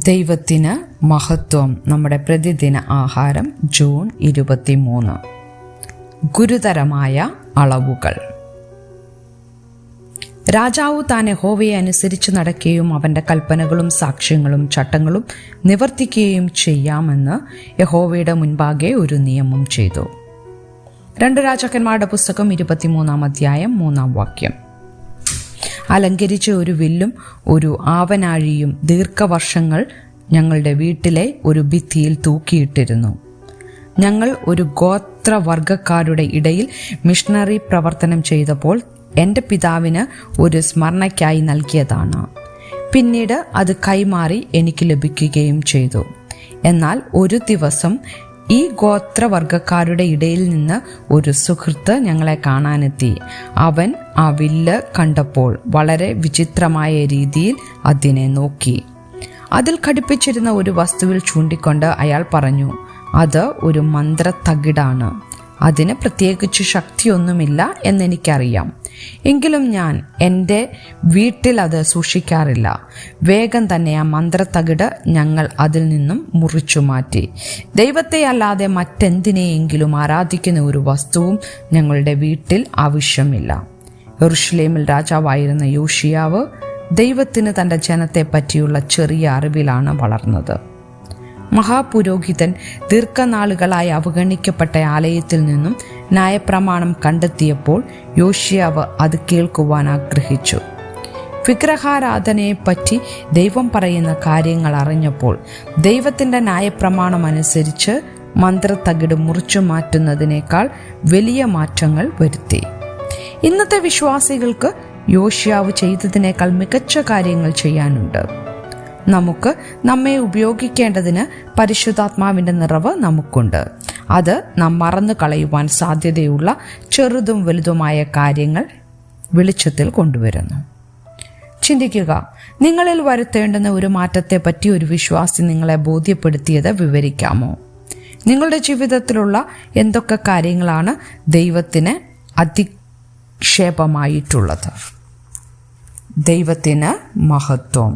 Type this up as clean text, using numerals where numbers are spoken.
ദൈവത്തിന് മഹത്വം. നമ്മുടെ പ്രതിദിന ആഹാരം ജൂൺ 23. ഗുരുതരമായ അളവുകൾ. രാജാവ് താൻ യഹോവയെ അനുസരിച്ച് നടക്കുകയും അവന്റെ കൽപ്പനകളും സാക്ഷ്യങ്ങളും ചട്ടങ്ങളും നിവർത്തിക്കുകയും ചെയ്യാമെന്ന് യഹോവയുടെ മുൻപാകെ ഒരു നിയമം ചെയ്തു. 2 രാജാക്കന്മാരുടെ പുസ്തകം 23-ാം അധ്യായം 3-ാം വാക്യം. അലങ്കരിച്ച ഒരു വില്ലും ഒരു ആവനാഴിയും ദീർഘവർഷങ്ങൾ ഞങ്ങളുടെ വീട്ടിലെ ഒരു ഭിത്തിയിൽ തൂക്കിയിട്ടിരുന്നു. ഞങ്ങൾ ഒരു ഗോത്രവർഗക്കാരുടെ ഇടയിൽ മിഷണറി പ്രവർത്തനം ചെയ്തപ്പോൾ എൻ്റെ പിതാവിന് ഒരു സ്മരണയ്ക്കായി നൽകിയതാണ്. പിന്നീട് അത് കൈമാറി എനിക്ക് ലഭിക്കുകയും ചെയ്തു. എന്നാൽ ഒരു ദിവസം ഈ ഗോത്രവർഗക്കാരുടെ ഇടയിൽ നിന്ന് ഒരു സുഹൃത്ത് ഞങ്ങളെ കാണാനെത്തി. അവൻ ആ വില്ല് കണ്ടപ്പോൾ വളരെ വിചിത്രമായ രീതിയിൽ അതിനെ നോക്കി. അതിൽ ഘടിപ്പിച്ചിരുന്ന ഒരു വസ്തുവിൽ ചൂണ്ടിക്കൊണ്ട് അയാൾ പറഞ്ഞു, അത് ഒരു മന്ത്രത്തകിടാണ്. അതിന് പ്രത്യേകിച്ച് ശക്തിയൊന്നുമില്ല എന്നെനിക്കറിയാം. എങ്കിലും ഞാൻ എൻ്റെ വീട്ടിൽ അത് സൂക്ഷിക്കാറില്ല. വേഗം തന്നെ ആ മന്ത്രത്തകിട് ഞങ്ങൾ അതിൽ നിന്നും മുറിച്ചു മാറ്റി. ദൈവത്തെ അല്ലാതെ മറ്റെന്തിനെയെങ്കിലും ആരാധിക്കുന്ന ഒരു വസ്തുവും ഞങ്ങളുടെ വീട്ടിൽ ആവശ്യമില്ല. യെരൂശലേമിൽ രാജാവായിരുന്ന യോശിയാവ് ദൈവത്തിന് തൻ്റെ ജനത്തെ പറ്റിയുള്ള ചെറിയ അറിവിലാണ് വളർന്നത്. മഹാപുരോഹിതൻ ദീർഘനാളുകളായി അവഗണിക്കപ്പെട്ട ആലയത്തിൽ നിന്നും ന്യായപ്രമാണം കണ്ടെത്തിയപ്പോൾ യോശിയാവ് അത് കേൾക്കുവാൻ ആഗ്രഹിച്ചു. വിഗ്രഹാരാധനയെപ്പറ്റി ദൈവം പറയുന്ന കാര്യങ്ങൾ അറിഞ്ഞപ്പോൾ ദൈവത്തിൻ്റെ ന്യായപ്രമാണം അനുസരിച്ച് മന്ത്രത്തകിട് മുറിച്ചു മാറ്റുന്നതിനേക്കാൾ വലിയ മാറ്റങ്ങൾ വരുത്തി. ഇന്നത്തെ വിശ്വാസികൾക്ക് യോശിയാവ് ചെയ്തതിനേക്കാൾ മികച്ച കാര്യങ്ങൾ ചെയ്യാനുണ്ട്. നമുക്ക് നമ്മെ ഉപയോഗിക്കേണ്ടതിന് പരിശുദ്ധാത്മാവിൻ്റെ നിറവ് നമുക്കുണ്ട്. അത് നാം മറന്നു കളയുവാൻ സാധ്യതയുള്ള ചെറുതും വലുതുമായ കാര്യങ്ങൾ വെളിച്ചത്തിൽ കൊണ്ടുവരുന്നു. ചിന്തിക്കുക, നിങ്ങളിൽ വരുത്തേണ്ടുന്ന ഒരു മാറ്റത്തെ പറ്റി ഒരു വിശ്വാസി നിങ്ങളെ ബോധ്യപ്പെടുത്തിയത് വിവരിക്കാമോ? നിങ്ങളുടെ ജീവിതത്തിലുള്ള എന്തൊക്കെ കാര്യങ്ങളാണ് ദൈവത്തിന് അധിക്ഷേപമായിട്ടുള്ളത്? ദൈവത്തിന് മഹത്വം.